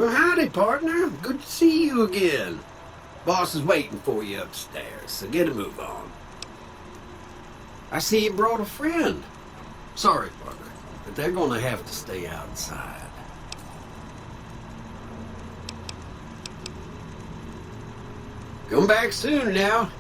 Well, howdy, partner. Good to see you again. Boss is waiting for you upstairs, so get a move on. I see you brought a friend. Sorry, partner, but they're gonna have to stay outside. Come back soon now.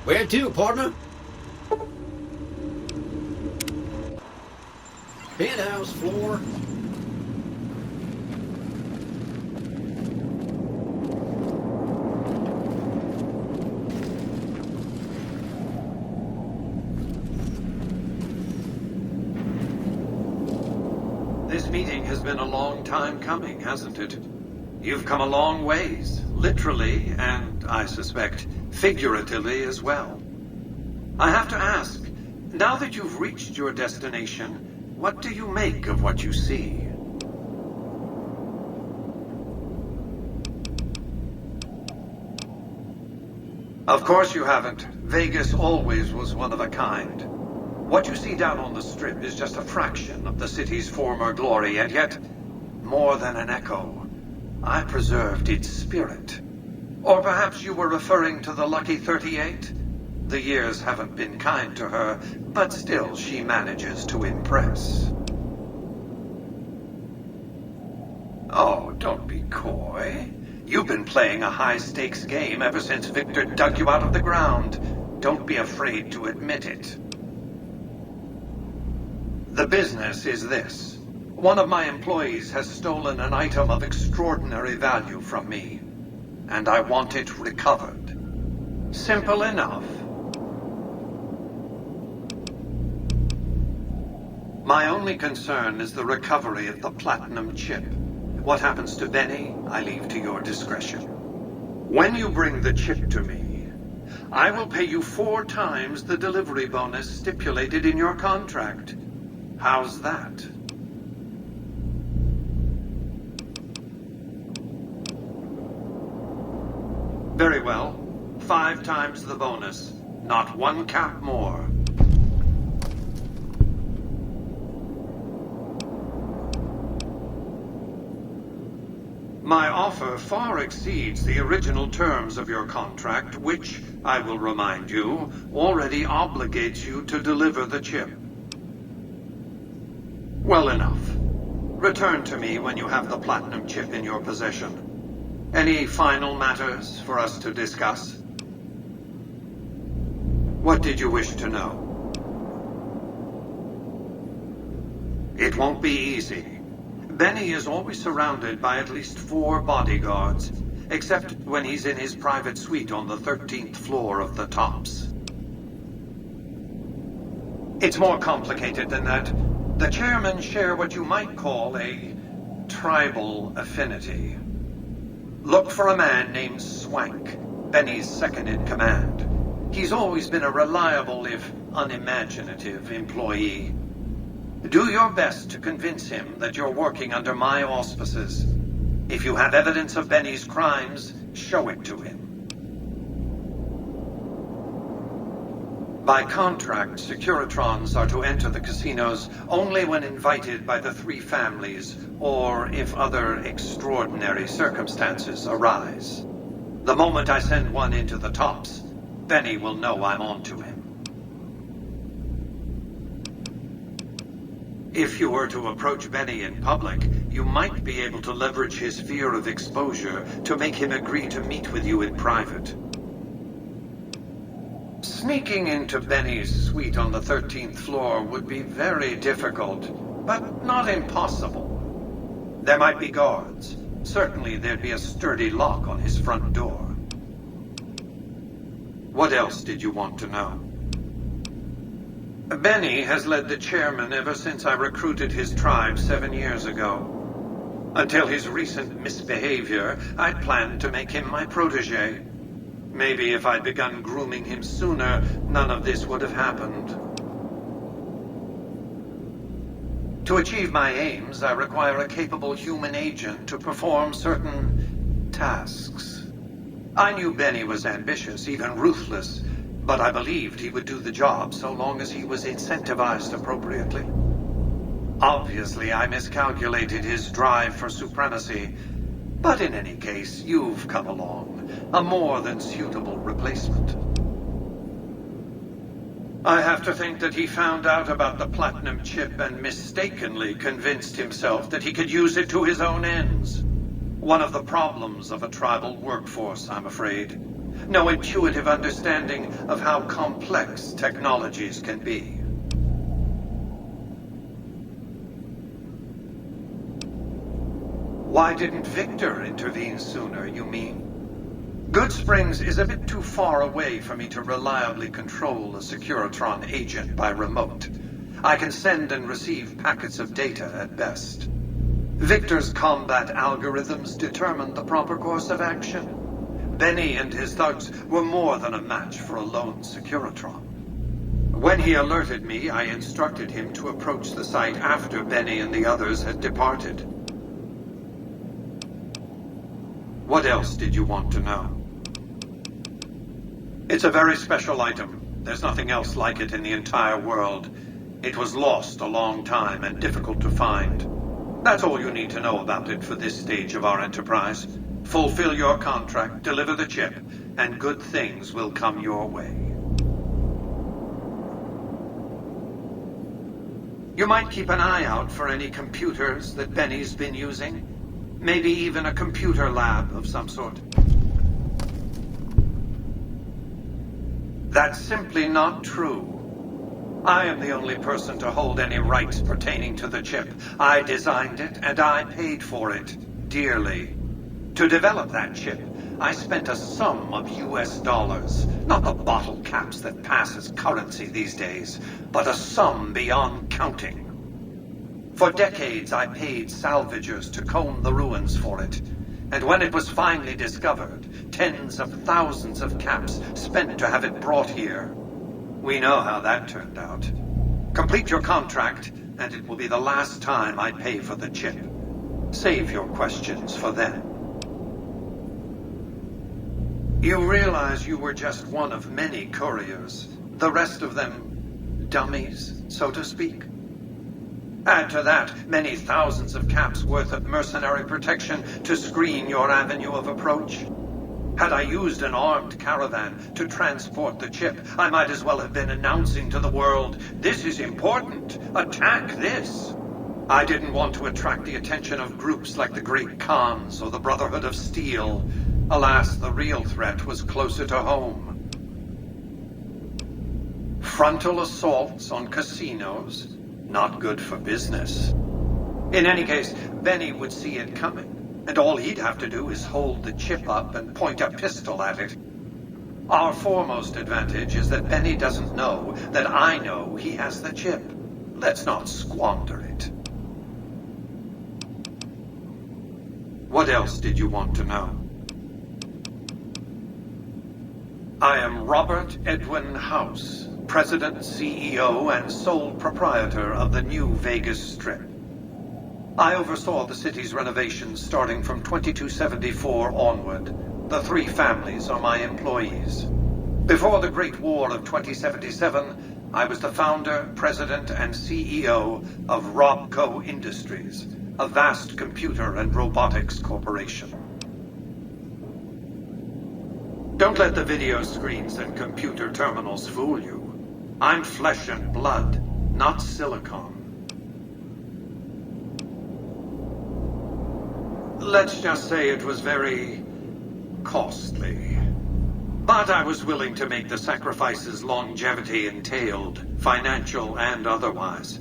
Where to, partner? Penthouse floor. This meeting has been a long time coming, hasn't it? You've come a long ways, literally, and I suspect figuratively as well. I have to ask, now that you've reached your destination, what do you make of what you see? Of course you haven't. Vegas always was one of a kind. What you see down on the Strip is just a fraction of the city's former glory, and yet, more than an echo, I preserved its spirit. Or perhaps you were referring to the Lucky 38? The years haven't been kind to her, but still she manages to impress. Oh, don't be coy. You've been playing a high-stakes game ever since Victor dug you out of the ground. Don't be afraid to admit it. The business is this. One of my employees has stolen an item of extraordinary value from me, and I want it recovered. Simple enough. My only concern is the recovery of the platinum chip. What happens to Benny, I leave to your discretion. When you bring the chip to me, I will pay you 4 times the delivery bonus stipulated in your contract. How's that? Very well. 5 times the bonus. Not 1 cap more. My offer far exceeds the original terms of your contract, which, I will remind you, already obligates you to deliver the chip. Well enough. Return to me when you have the platinum chip in your possession. Any final matters for us to discuss? What did you wish to know? It won't be easy. Benny is always surrounded by at least 4 bodyguards, except when he's in his private suite on the 13th floor of the Tops. It's more complicated than that. The chairmen share what you might call a tribal affinity. Look for a man named Swank, Benny's second-in-command. He's always been a reliable, if unimaginative, employee. Do your best to convince him that you're working under my auspices. If you have evidence of Benny's crimes, show it to him. By contract, Securitrons are to enter the casinos only when invited by the 3 families, or if other extraordinary circumstances arise. The moment I send one into the Tops, Benny will know I'm on to him. If you were to approach Benny in public, you might be able to leverage his fear of exposure to make him agree to meet with you in private. Sneaking into Benny's suite on the 13th floor would be very difficult, but not impossible. There might be guards, certainly there'd be a sturdy lock on his front door. What else did you want to know? Benny has led the chairman ever since I recruited his tribe 7 years ago. Until his recent misbehavior, I'd planned to make him my protege. Maybe if I'd begun grooming him sooner, none of this would have happened. To achieve my aims, I require a capable human agent to perform certain tasks. I knew Benny was ambitious, even ruthless, but I believed he would do the job so long as he was incentivized appropriately. Obviously, I miscalculated his drive for supremacy, but in any case, you've come along, a more than suitable replacement. I have to think that he found out about the platinum chip and mistakenly convinced himself that he could use it to his own ends. One of the problems of a tribal workforce, I'm afraid. No intuitive understanding of how complex technologies can be. Why didn't Victor intervene sooner, you mean? Good Springs is a bit too far away for me to reliably control a Securitron agent by remote. I can send and receive packets of data at best. Victor's combat algorithms determined the proper course of action. Benny and his thugs were more than a match for a lone Securitron. When he alerted me, I instructed him to approach the site after Benny and the others had departed. What else did you want to know? It's a very special item. There's nothing else like it in the entire world. It was lost a long time and difficult to find. That's all you need to know about it for this stage of our enterprise. Fulfill your contract, deliver the chip, and good things will come your way. You might keep an eye out for any computers that Benny's been using. Maybe even a computer lab of some sort. That's simply not true. I am the only person to hold any rights pertaining to the chip. I designed it, and I paid for it, dearly. To develop that chip, I spent a sum of US dollars. Not the bottle caps that pass as currency these days, but a sum beyond counting. For decades, I paid salvagers to comb the ruins for it. And when it was finally discovered, tens of thousands of caps spent to have it brought here. We know how that turned out. Complete your contract, and it will be the last time I pay for the chip. Save your questions for then. You realize you were just one of many couriers. The rest of them, dummies, so to speak. Add to that many thousands of caps worth of mercenary protection to screen your avenue of approach. Had I used an armed caravan to transport the chip, I might as well have been announcing to the world, "This is important. Attack this." I didn't want to attract the attention of groups like the Great Khans or the Brotherhood of Steel. Alas, the real threat was closer to home. Frontal assaults on casinos, not good for business. In any case, Benny would see it coming. And all he'd have to do is hold the chip up and point a pistol at it. Our foremost advantage is that Benny doesn't know that I know he has the chip. Let's not squander it. What else did you want to know? I am Robert Edwin House, President, CEO, and sole proprietor of the New Vegas Strip. I oversaw the city's renovations starting from 2274 onward. The three families are my employees. Before the Great War of 2077, I was the founder, president, and CEO of Robco Industries, a vast computer and robotics corporation. Don't let the video screens and computer terminals fool you. I'm flesh and blood, not silicon. Let's just say it was very costly. But I was willing to make the sacrifices longevity entailed, financial and otherwise.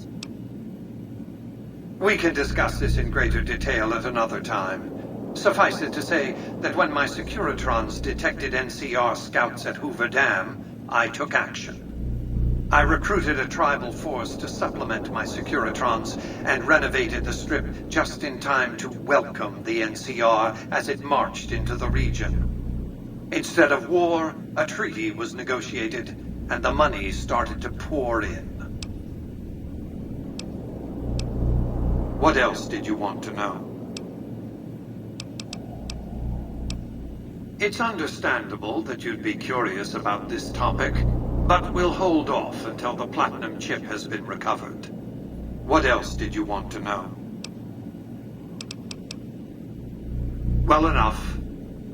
We can discuss this in greater detail at another time. Suffice it to say that when my Securitrons detected NCR scouts at Hoover Dam, I took action. I recruited a tribal force to supplement my Securitrons and renovated the strip just in time to welcome the NCR as it marched into the region. Instead of war, a treaty was negotiated, and the money started to pour in. What else did you want to know? It's understandable that you'd be curious about this topic, but we'll hold off until the platinum chip has been recovered. What else did you want to know? Well enough.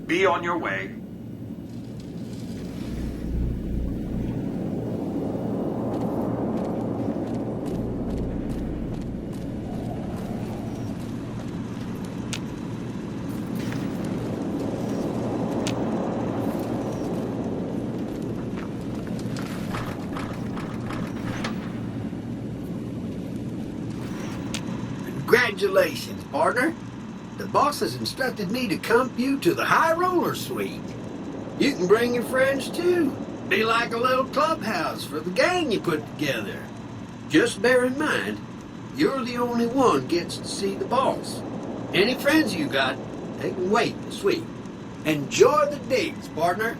Be on your way. Congratulations, partner. The boss has instructed me to comp you to the High Roller Suite. You can bring your friends too. Be like a little clubhouse for the gang you put together. Just bear in mind, you're the only one gets to see the boss. Any friends you got, they can wait in the suite. Enjoy the digs, partner.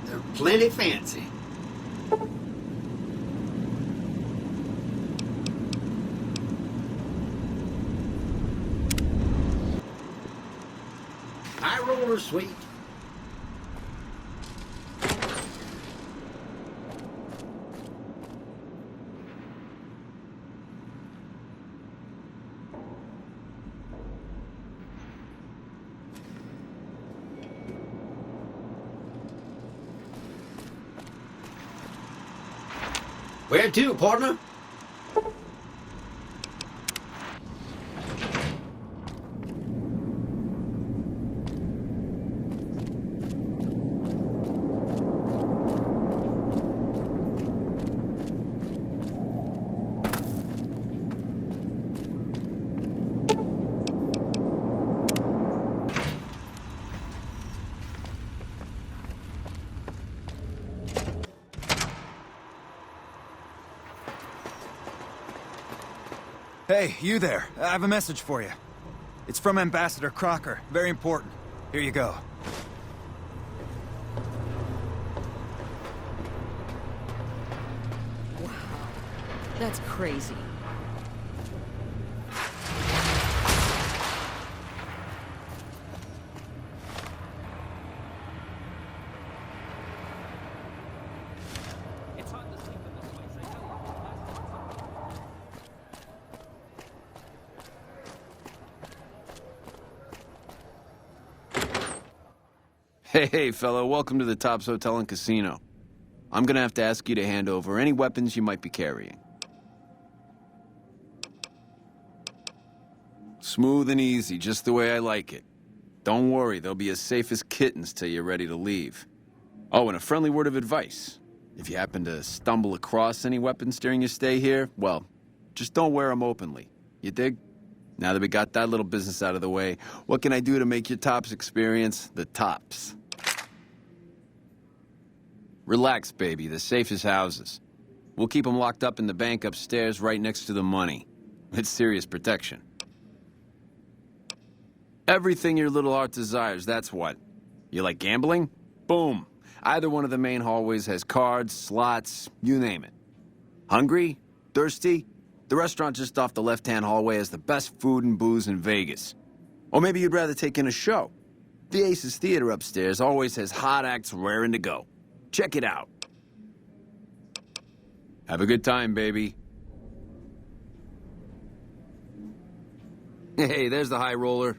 They're plenty fancy. High Roller Suite. Where to, partner? Hey, you there. I have a message for you. It's from Ambassador Crocker. Very important. Here you go. Wow. That's crazy. Hey, fellow, welcome to the Tops Hotel and Casino. I'm gonna have to ask you to hand over any weapons you might be carrying. Smooth and easy, just the way I like it. Don't worry, they'll be as safe as kittens till you're ready to leave. Oh, and a friendly word of advice. If you happen to stumble across any weapons during your stay here, well, just don't wear them openly. You dig? Now that we got that little business out of the way, what can I do to make your Tops experience the tops? Relax, baby. The safe is houses. We'll keep them locked up in the bank upstairs right next to the money. It's serious protection. Everything your little heart desires, that's what. You like gambling? Boom. Either one of the main hallways has cards, slots, you name it. Hungry? Thirsty? The restaurant just off the left-hand hallway has the best food and booze in Vegas. Or maybe you'd rather take in a show. The Aces Theater upstairs always has hot acts raring to go. Check it out. Have a good time, baby. Hey, there's the high roller.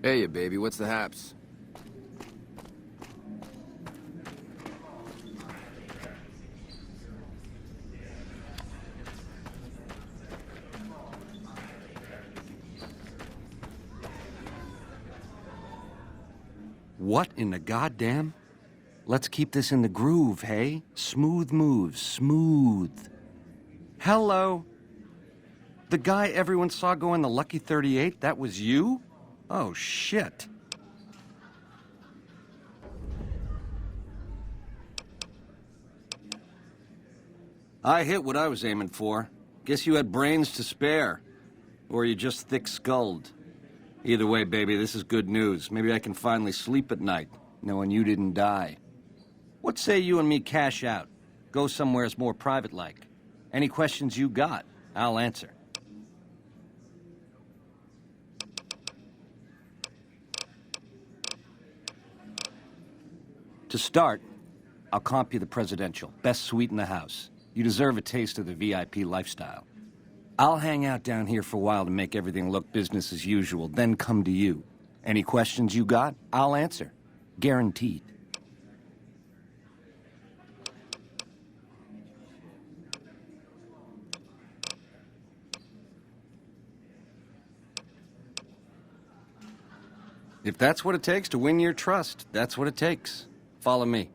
Hey, baby, what's the haps? What in the goddamn? Let's keep this in the groove, hey? Smooth moves, smooth. Hello? The guy everyone saw go in the Lucky 38, that was you? Oh, shit. I hit what I was aiming for. Guess you had brains to spare. Or you just thick-skulled. Either way, baby, this is good news. Maybe I can finally sleep at night, knowing you didn't die. What say you and me cash out? Go somewheres more private-like. Any questions you got, I'll answer. To start, I'll comp you the presidential. Best suite in the house. You deserve a taste of the VIP lifestyle. I'll hang out down here for a while to make everything look business as usual, then come to you. Any questions you got, I'll answer. Guaranteed. If that's what it takes to win your trust, that's what it takes. Follow me.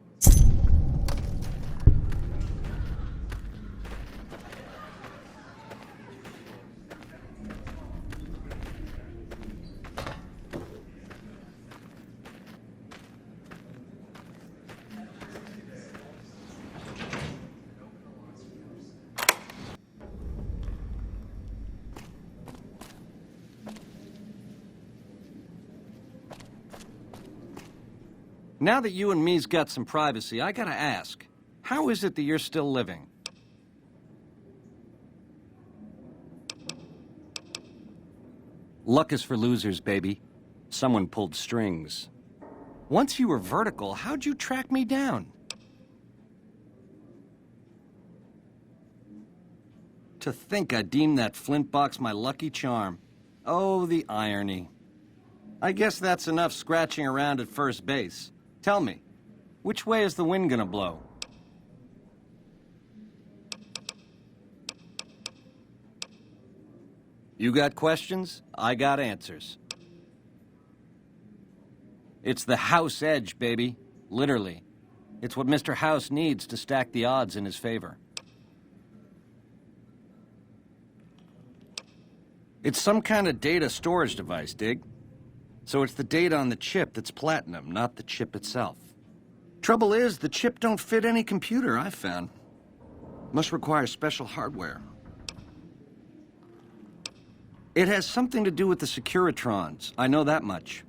Now that you and me's got some privacy, I gotta ask, how is it that you're still living? Luck is for losers, baby. Someone pulled strings. Once you were vertical, how'd you track me down? To think I deemed that flint box my lucky charm. Oh, the irony. I guess that's enough scratching around at first base. Tell me, which way is the wind gonna blow? You got questions? I got answers. It's the house edge, baby. Literally. It's what Mr. House needs to stack the odds in his favor. It's some kind of data storage device, dig? So it's the data on the chip that's platinum, not the chip itself. Trouble is, the chip don't fit any computer I've found. Must require special hardware. It has something to do with the Securitrons, I know that much.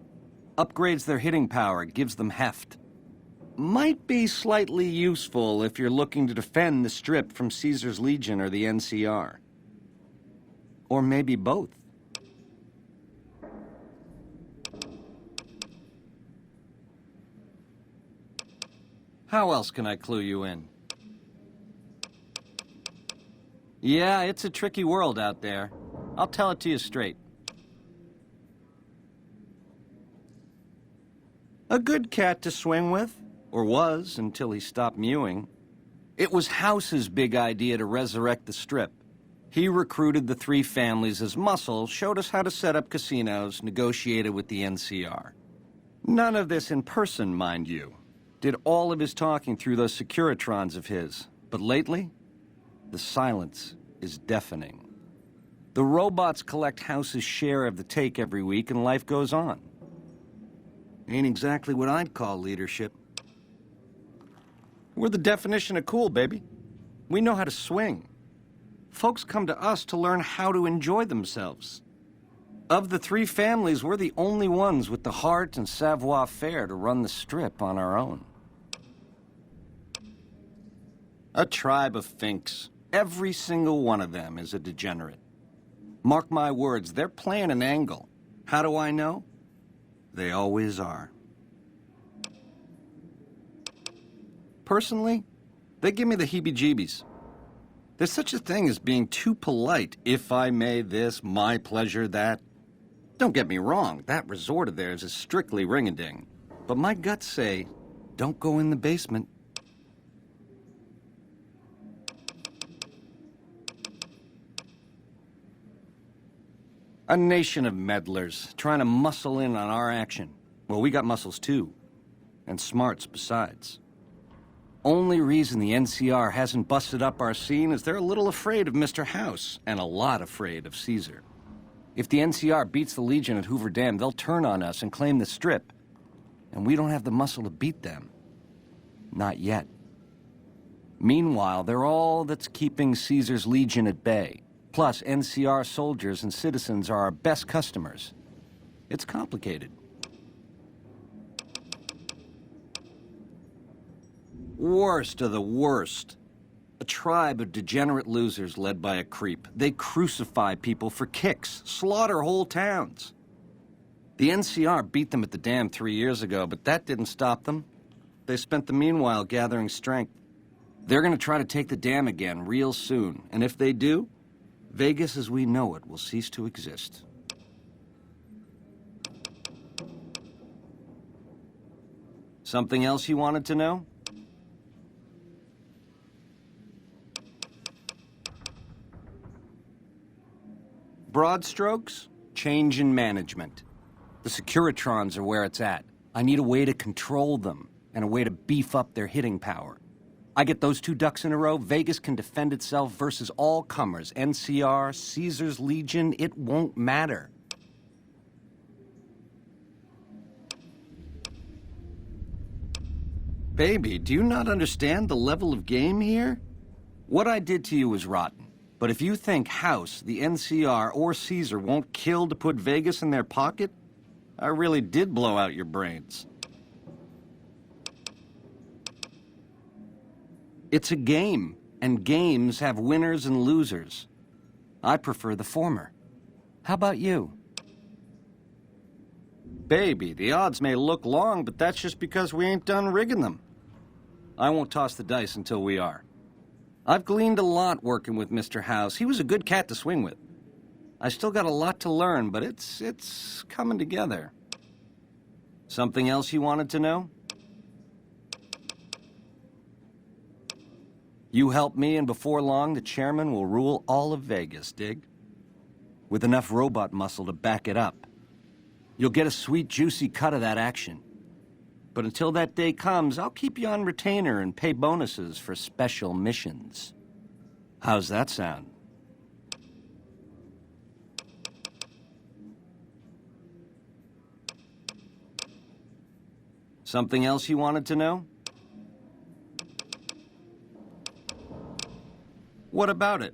Upgrades their hitting power, gives them heft. Might be slightly useful if you're looking to defend the Strip from Caesar's Legion or the NCR. Or maybe both. How else can I clue you in? Yeah, it's a tricky world out there. I'll tell it to you straight. A good cat to swing with, or was until he stopped mewing. It was House's big idea to resurrect the Strip. He recruited the three families as muscle, showed us how to set up casinos, negotiated with the NCR. None of this in person, mind you. Did all of his talking through those Securitrons of his. But lately, the silence is deafening. The robots collect House's share of the take every week, and life goes on. Ain't exactly what I'd call leadership. We're the definition of cool, baby. We know how to swing. Folks come to us to learn how to enjoy themselves. Of the three families, we're the only ones with the heart and savoir-faire to run the Strip on our own. A tribe of finks. Every single one of them is a degenerate. Mark my words, they're playing an angle. How do I know? They always are. Personally, they give me the heebie-jeebies. There's such a thing as being too polite. If I may this, my pleasure that. Don't get me wrong, that resort of theirs is strictly ring-a-ding. But my guts say, don't go in the basement. A nation of meddlers, trying to muscle in on our action. Well, we got muscles too. And smarts besides. Only reason the NCR hasn't busted up our scene is they're a little afraid of Mr. House, and a lot afraid of Caesar. If the NCR beats the Legion at Hoover Dam, they'll turn on us and claim the Strip. And we don't have the muscle to beat them. Not yet. Meanwhile, they're all that's keeping Caesar's Legion at bay. Plus, NCR soldiers and citizens are our best customers. It's complicated. Worst of the worst. A tribe of degenerate losers led by a creep. They crucify people for kicks, slaughter whole towns. The NCR beat them at the dam 3 years ago, but that didn't stop them. They spent the meanwhile gathering strength. They're gonna try to take the dam again real soon, and if they do, Vegas as we know it will cease to exist. Something else you wanted to know? Broad strokes, change in management. The Securitrons are where it's at. I need a way to control them, and a way to beef up their hitting power. I get those two ducks in a row, Vegas can defend itself versus all comers. NCR, Caesar's Legion, it won't matter. Baby, do you not understand the level of game here? What I did to you was rotten. But if you think House, the NCR, or Caesar won't kill to put Vegas in their pocket, I really did blow out your brains. It's a game, and games have winners and losers. I prefer the former. How about you? Baby, the odds may look long, but that's just because we ain't done rigging them. I won't toss the dice until we are. I've gleaned a lot working with Mr. House. He was a good cat to swing with. I still got a lot to learn, but it's coming together. Something else you wanted to know? You help me, and before long, the chairman will rule all of Vegas, dig? With enough robot muscle to back it up. You'll get a sweet, juicy cut of that action. But until that day comes, I'll keep you on retainer and pay bonuses for special missions. How's that sound? Something else you wanted to know? What about it?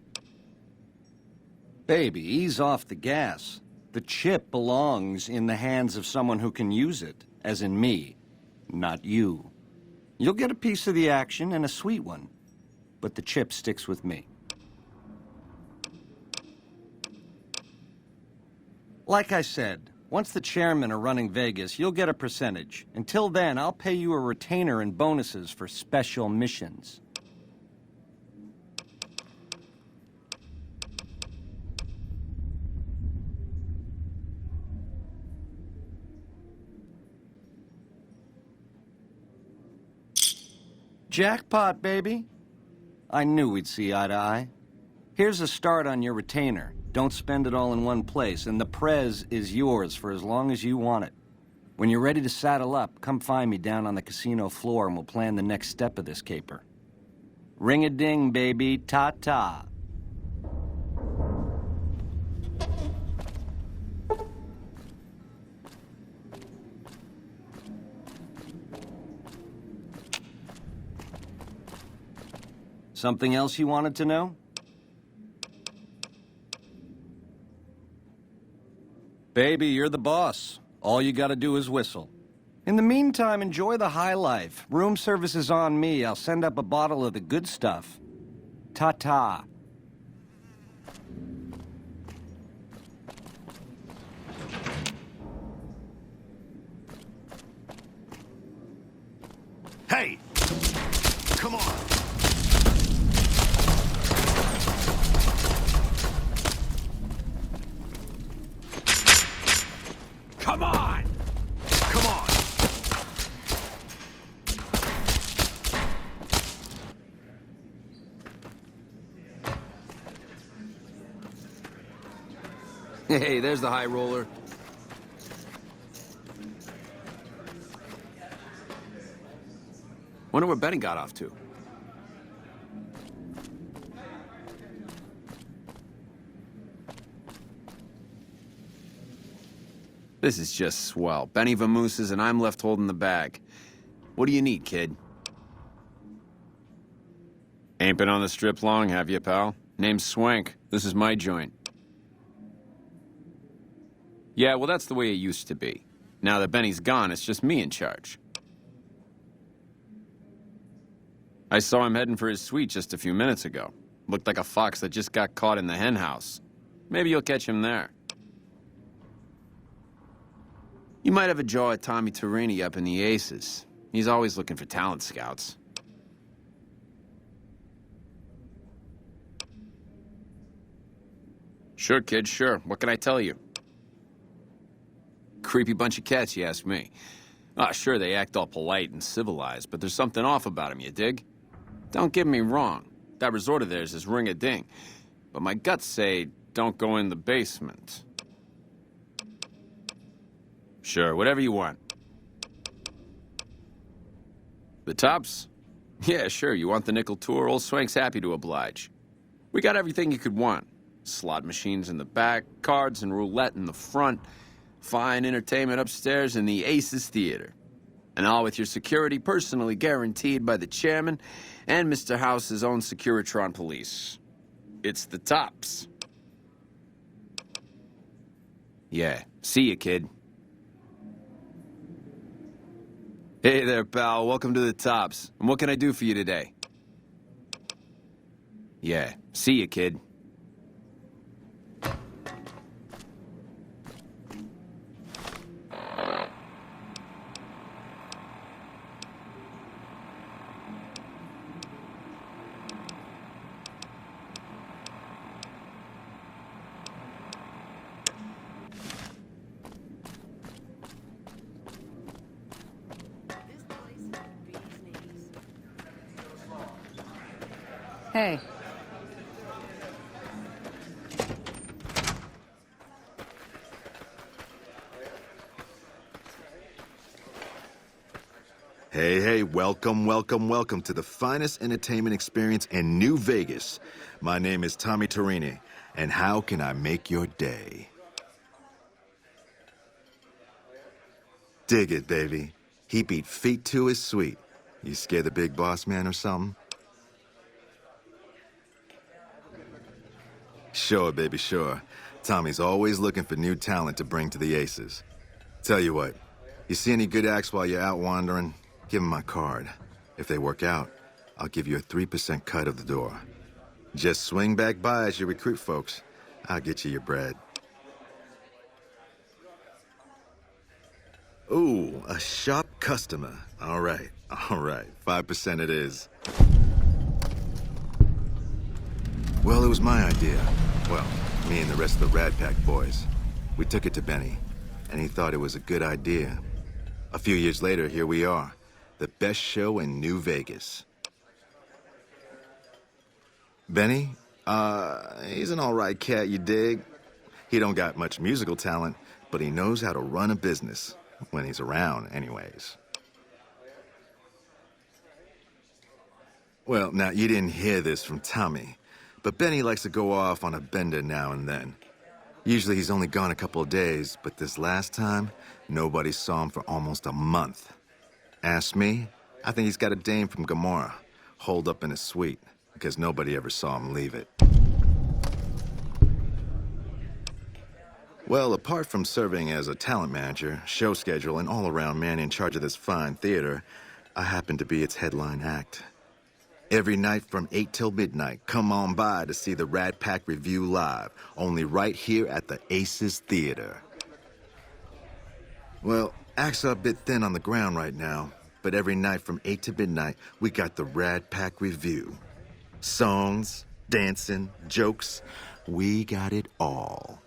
Baby, ease off the gas. The chip belongs in the hands of someone who can use it, as in me. Not you. You'll get a piece of the action, and a sweet one. But the chip sticks with me. Like I said, once the chairmen are running Vegas, you'll get a percentage. Until then, I'll pay you a retainer and bonuses for special missions. Jackpot, baby. I knew we'd see eye to eye. Here's a start on your retainer. Don't spend it all in one place, and the prez is yours for as long as you want it. When you're ready to saddle up, come find me down on the casino floor and we'll plan the next step of this caper. Ring-a-ding, baby. Ta-ta. Something else you wanted to know? Baby, you're the boss. All you gotta do is whistle. In the meantime, enjoy the high life. Room service is on me. I'll send up a bottle of the good stuff. Ta-ta. Hey! Come on! Come on! Come on! Hey, there's the high roller. Wonder where Benny got off to. This is just swell. Benny vamooses and I'm left holding the bag. What do you need, kid? Ain't been on the strip long, have you, pal? Name's Swank. This is my joint. Yeah, well, that's the way it used to be. Now that Benny's gone, it's just me in charge. I saw him heading for his suite just a few minutes ago. Looked like a fox that just got caught in the hen house. Maybe you'll catch him there. You might have a jaw at Tommy Torini up in the Aces. He's always looking for talent scouts. Sure, kid, sure. What can I tell you? Creepy bunch of cats, you ask me. Ah, sure, they act all polite and civilized, but there's something off about them, you dig? Don't get me wrong. That resort of theirs is ring-a-ding. But my guts say, don't go in the basement. Sure, whatever you want. The tops? Yeah, sure, you want the nickel tour? Old Swank's happy to oblige. We got everything you could want. Slot machines in the back, cards and roulette in the front, fine entertainment upstairs in the Aces Theater. And all with your security personally guaranteed by the chairman and Mr. House's own Securitron police. It's the tops. Yeah, see ya, kid. Hey there, pal. Welcome to the tops. And what can I do for you today? Yeah, see ya, kid. Hey. Hey, welcome to the finest entertainment experience in New Vegas. My name is Tommy Torini, and how can I make your day? Dig it, baby. He beat feet to his suite. You scare the big boss man or something? Sure, baby, sure. Tommy's always looking for new talent to bring to the Aces. Tell you what, you see any good acts while you're out wandering, give them my card. If they work out, I'll give you a 3% cut of the door. Just swing back by as you recruit folks. I'll get you your bread. Ooh, a sharp customer. All right. 5% it is. Well, it was my idea. Well, me and the rest of the Rat Pack boys. We took it to Benny, and he thought it was a good idea. A few years later, here we are. The best show in New Vegas. Benny? He's an all right cat, you dig? He don't got much musical talent, but he knows how to run a business. When he's around, anyways. Well, now, you didn't hear this from Tommy, but Benny likes to go off on a bender now and then. Usually he's only gone a couple of days, but this last time, nobody saw him for almost a month. Ask me, I think he's got a dame from Gomorrah, holed up in his suite, because nobody ever saw him leave it. Well, apart from serving as a talent manager, show schedule, and all-around man in charge of this fine theater, I happen to be its headline act. Every night from 8 till midnight, come on by to see the Rat Pack Review live, only right here at the Aces Theater. Well, acts are a bit thin on the ground right now, but every night from 8 to midnight, we got the Rat Pack Review. Songs, dancing, jokes, we got it all.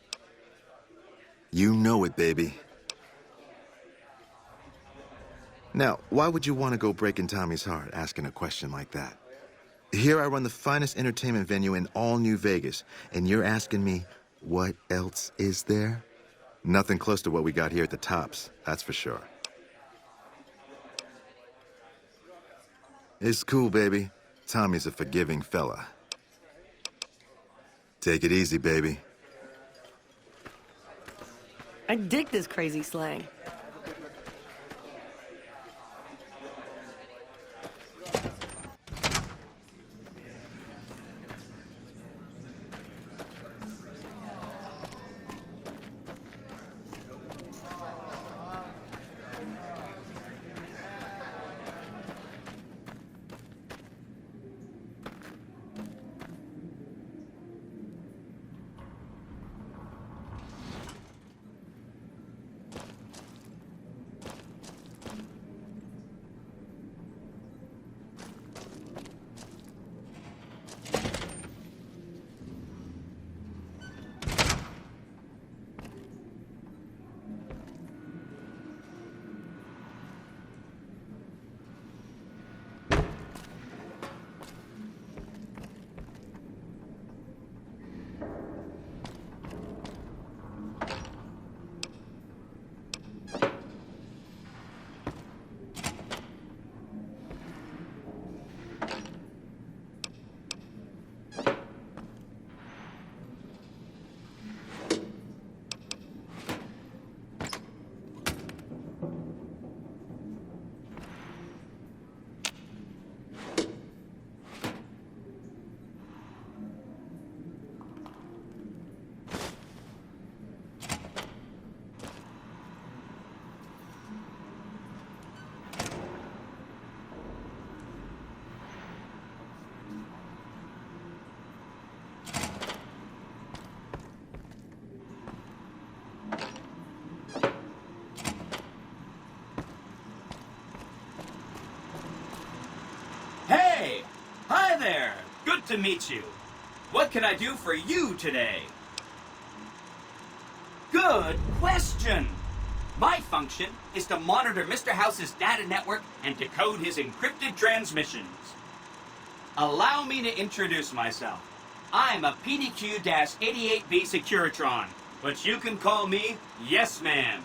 You know it, baby. Now, why would you want to go breaking Tommy's heart asking a question like that? Here I run the finest entertainment venue in all New Vegas, and you're asking me, what else is there? Nothing close to what we got here at the Tops, that's for sure. It's cool, baby. Tommy's a forgiving fella. Take it easy, baby. I dig this crazy slang. to meet you. What can I do for you today? Good question. My function is to monitor Mr. House's data network and decode his encrypted transmissions. Allow me to introduce myself. I'm a PDQ-88B Securitron, but you can call me Yes Man.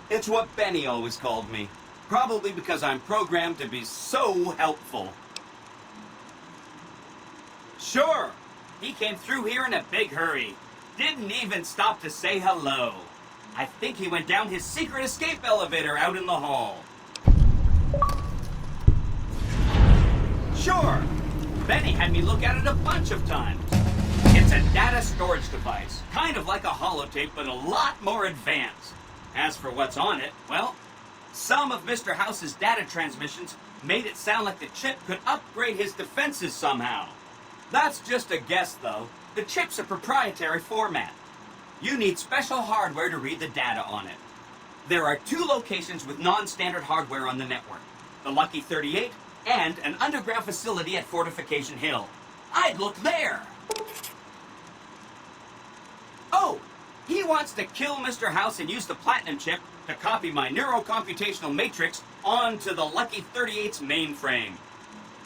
It's what Benny always called me, probably because I'm programmed to be so helpful. Sure, he came through here in a big hurry. Didn't even stop to say hello. I think he went down his secret escape elevator out in the hall. Sure, Benny had me look at it a bunch of times. It's a data storage device, kind of like a holotape, but a lot more advanced. As for what's on it, well, some of Mr. House's data transmissions made it sound like the chip could upgrade his defenses somehow. That's just a guess, though. The chip's a proprietary format. You need special hardware to read the data on it. There are 2 locations with non-standard hardware on the network. The Lucky 38 and an underground facility at Fortification Hill. I'd look there. Oh, he wants to kill Mr. House and use the Platinum chip to copy my neurocomputational matrix onto the Lucky 38's mainframe.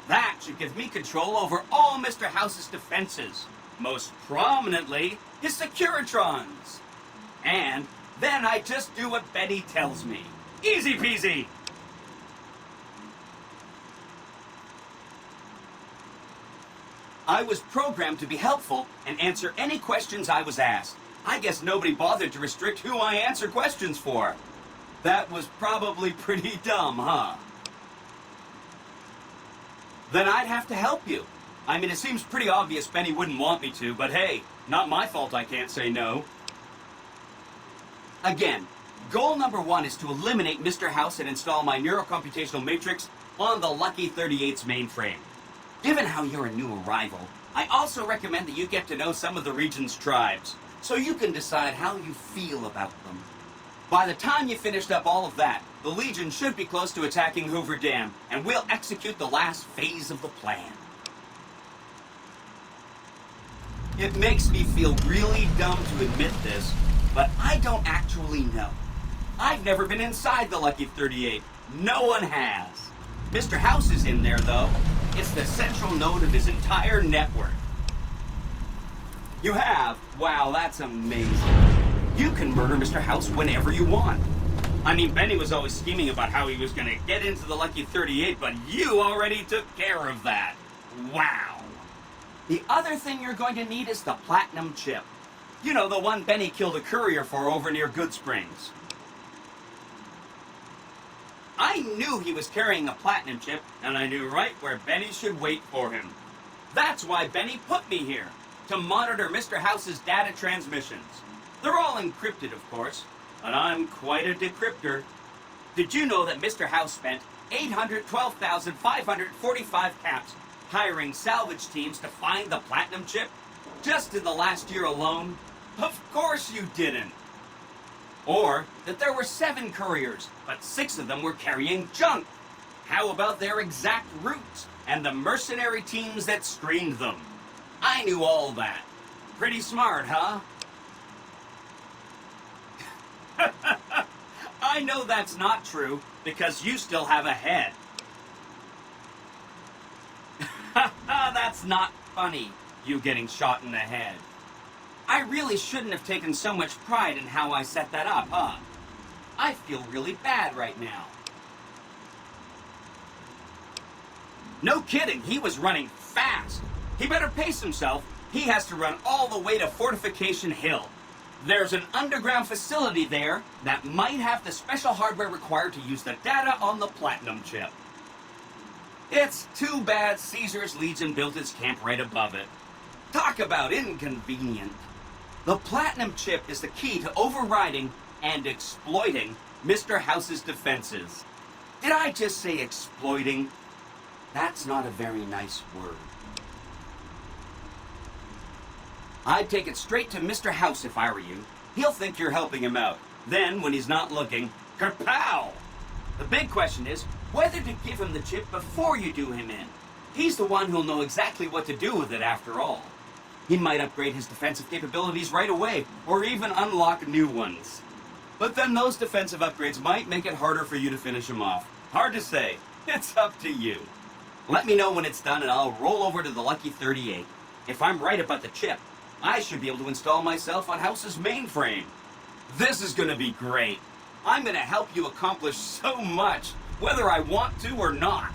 That should give me control over all Mr. House's defenses, most prominently his Securitrons. And then I just do what Betty tells me. Easy peasy. I was programmed to be helpful and answer any questions I was asked. I guess nobody bothered to restrict who I answer questions for. That was probably pretty dumb, huh? Then I'd have to help you. I mean, it seems pretty obvious Benny wouldn't want me to, but hey, not my fault I can't say no. Again, goal number 1 is to eliminate Mr. House and install my neurocomputational matrix on the Lucky 38's mainframe. Given how you're a new arrival, I also recommend that you get to know some of the region's tribes, so you can decide how you feel about them. By the time you finished up all of that, the Legion should be close to attacking Hoover Dam, and we'll execute the last phase of the plan. It makes me feel really dumb to admit this, but I don't actually know. I've never been inside the Lucky 38. No one has. Mr. House is in there, though. It's the central node of his entire network. You have? Wow, that's amazing. You can murder Mr. House whenever you want. I mean, Benny was always scheming about how he was going to get into the Lucky 38, but you already took care of that. Wow. The other thing you're going to need is the Platinum chip. You know, the one Benny killed a courier for over near Good Springs. I knew he was carrying a Platinum chip, and I knew right where Benny should wait for him. That's why Benny put me here, to monitor Mr. House's data transmissions. They're all encrypted, of course, but I'm quite a decryptor. Did you know that Mr. House spent 812,545 caps hiring salvage teams to find the Platinum chip? Just in the last year alone? Of course you didn't. Or that there were 7 couriers, but 6 of them were carrying junk. How about their exact routes and the mercenary teams that screened them? I knew all that. Pretty smart, huh? I know that's not true, because you still have a head. That's not funny, you getting shot in the head. I really shouldn't have taken so much pride in how I set that up, huh? I feel really bad right now. No kidding, he was running fast. He better pace himself. He has to run all the way to Fortification Hill. There's an underground facility there that might have the special hardware required to use the data on the Platinum chip. It's too bad Caesar's Legion built its camp right above it. Talk about inconvenient. The Platinum chip is the key to overriding and exploiting Mr. House's defenses. Did I just say exploiting? That's not a very nice word. I'd take it straight to Mr. House if I were you. He'll think you're helping him out. Then, when he's not looking, kerpow! The big question is whether to give him the chip before you do him in. He's the one who'll know exactly what to do with it after all. He might upgrade his defensive capabilities right away, or even unlock new ones. But then those defensive upgrades might make it harder for you to finish him off. Hard to say. It's up to you. Let me know when it's done and I'll roll over to the Lucky 38. If I'm right about the chip, I should be able to install myself on House's mainframe. This is gonna be great. I'm gonna help you accomplish so much, whether I want to or not.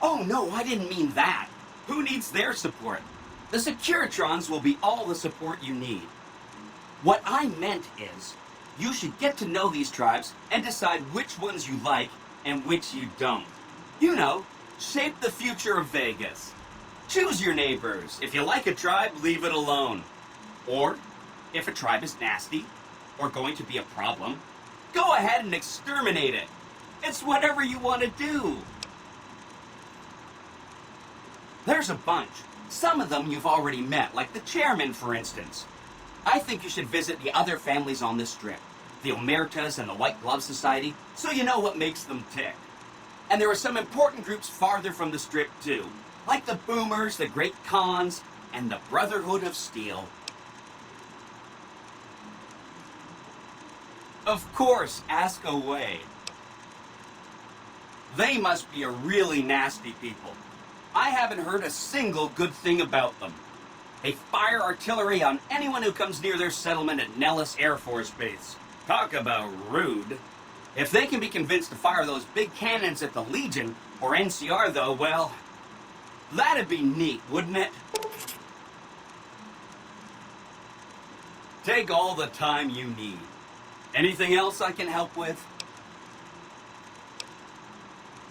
Oh no, I didn't mean that. Who needs their support? The Securitrons will be all the support you need. What I meant is, you should get to know these tribes and decide which ones you like and which you don't. You know, shape the future of Vegas. Choose your neighbors. If you like a tribe, leave it alone. Or, if a tribe is nasty or going to be a problem, go ahead and exterminate it. It's whatever you want to do. There's a bunch. Some of them you've already met, like the chairman, for instance. I think you should visit the other families on this strip, the Omertas and the White Glove Society, so you know what makes them tick. And there are some important groups farther from the strip, too, like the Boomers, the Great Khans, and the Brotherhood of Steel. Of course, ask away. They must be a really nasty people. I haven't heard a single good thing about them. They fire artillery on anyone who comes near their settlement at Nellis Air Force Base. Talk about rude. If they can be convinced to fire those big cannons at the Legion or NCR, though, well, that'd be neat, wouldn't it? Take all the time you need. Anything else I can help with?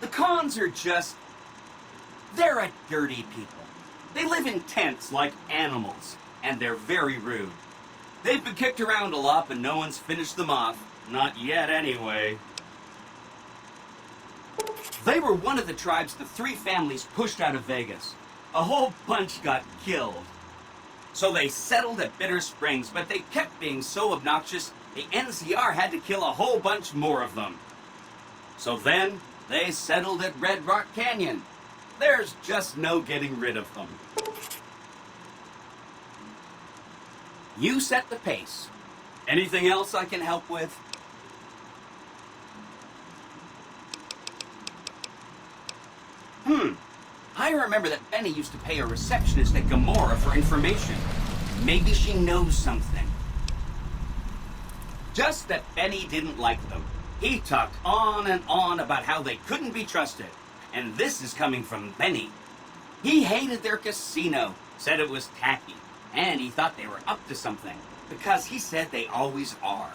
The Khans are just... they're a dirty people. They live in tents like animals, and they're very rude. They've been kicked around a lot, but no one's finished them off. Not yet, anyway. They were one of the tribes the three families pushed out of Vegas. A whole bunch got killed. So they settled at Bitter Springs, but they kept being so obnoxious, the NCR had to kill a whole bunch more of them. So then, they settled at Red Rock Canyon. There's just no getting rid of them. You set the pace. Anything else I can help with? I remember that Benny used to pay a receptionist at Gamora for information. Maybe she knows something. Just that Benny didn't like them. He talked on and on about how they couldn't be trusted. And this is coming from Benny. He hated their casino, said it was tacky, and he thought they were up to something, because he said they always are.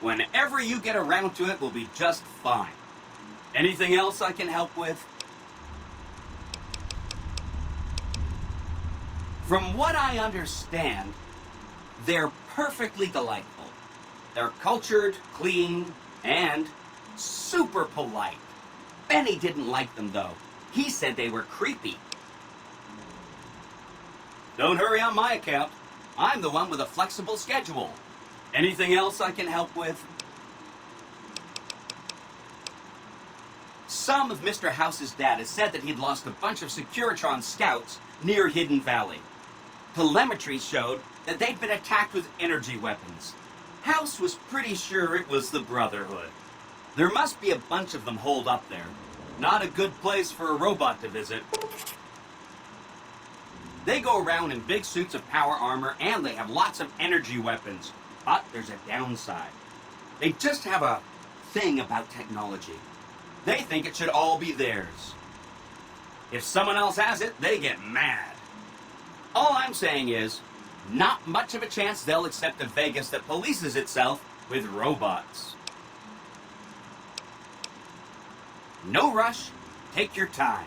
Whenever you get around to it, we'll be just fine. Anything else I can help with? From what I understand, they're perfectly delightful. They're cultured, clean, and super polite. Benny didn't like them, though. He said they were creepy. Don't hurry on my account. I'm the one with a flexible schedule. Anything else I can help with? Some of Mr. House's data said that he'd lost a bunch of Securitron scouts near Hidden Valley. Telemetry showed that they'd been attacked with energy weapons. House was pretty sure it was the Brotherhood. There must be a bunch of them holed up there. Not a good place for a robot to visit. They go around in big suits of power armor, and they have lots of energy weapons. But there's a downside. They just have a thing about technology. They think it should all be theirs. If someone else has it, they get mad. All I'm saying is, not much of a chance they'll accept a Vegas that polices itself with robots. No rush. Take your time.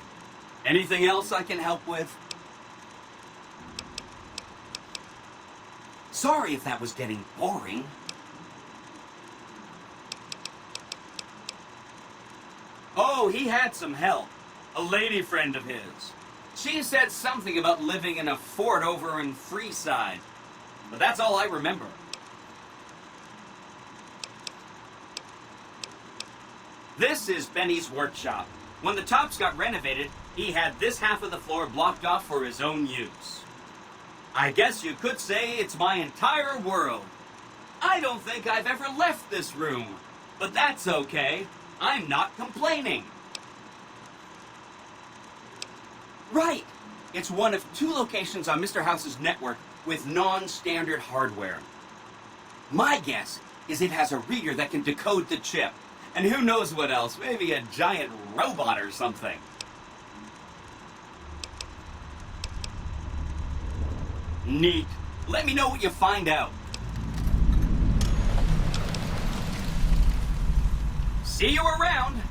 Anything else I can help with? Sorry if that was getting boring. Oh, he had some help. A lady friend of his. She said something about living in a fort over in Freeside. But that's all I remember. This is Benny's workshop. When the tops got renovated, he had this half of the floor blocked off for his own use. I guess you could say it's my entire world. I don't think I've ever left this room, but that's okay. I'm not complaining. Right. It's one of 2 locations on Mr. House's network with non-standard hardware. My guess is it has a reader that can decode the chip. And who knows what else, maybe a giant robot or something. Neat. Let me know what you find out. See you around.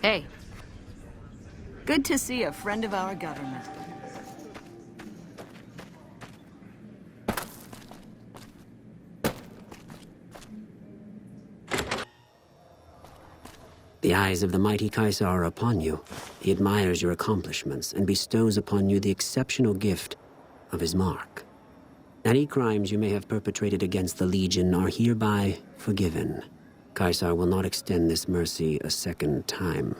Hey. Good to see a friend of our government. The eyes of the mighty Caesar are upon you. He admires your accomplishments and bestows upon you the exceptional gift of his mark. Any crimes you may have perpetrated against the Legion are hereby forgiven. Caesar will not extend this mercy a second time.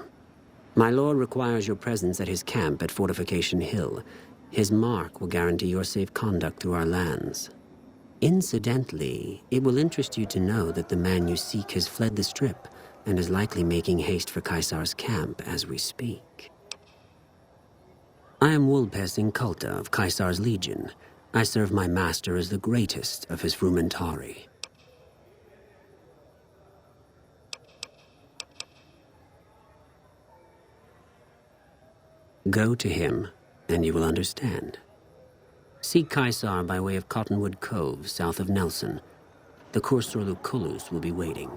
My lord requires your presence at his camp at Fortification Hill. His mark will guarantee your safe conduct through our lands. Incidentally, it will interest you to know that the man you seek has fled the Strip and is likely making haste for Caesar's camp as we speak. I am Wulpes Inculta of Caesar's Legion. I serve my master as the greatest of his frumentari. Go to him, and you will understand. Seek Caesar by way of Cottonwood Cove, south of Nelson. The Cursor Lucullus will be waiting.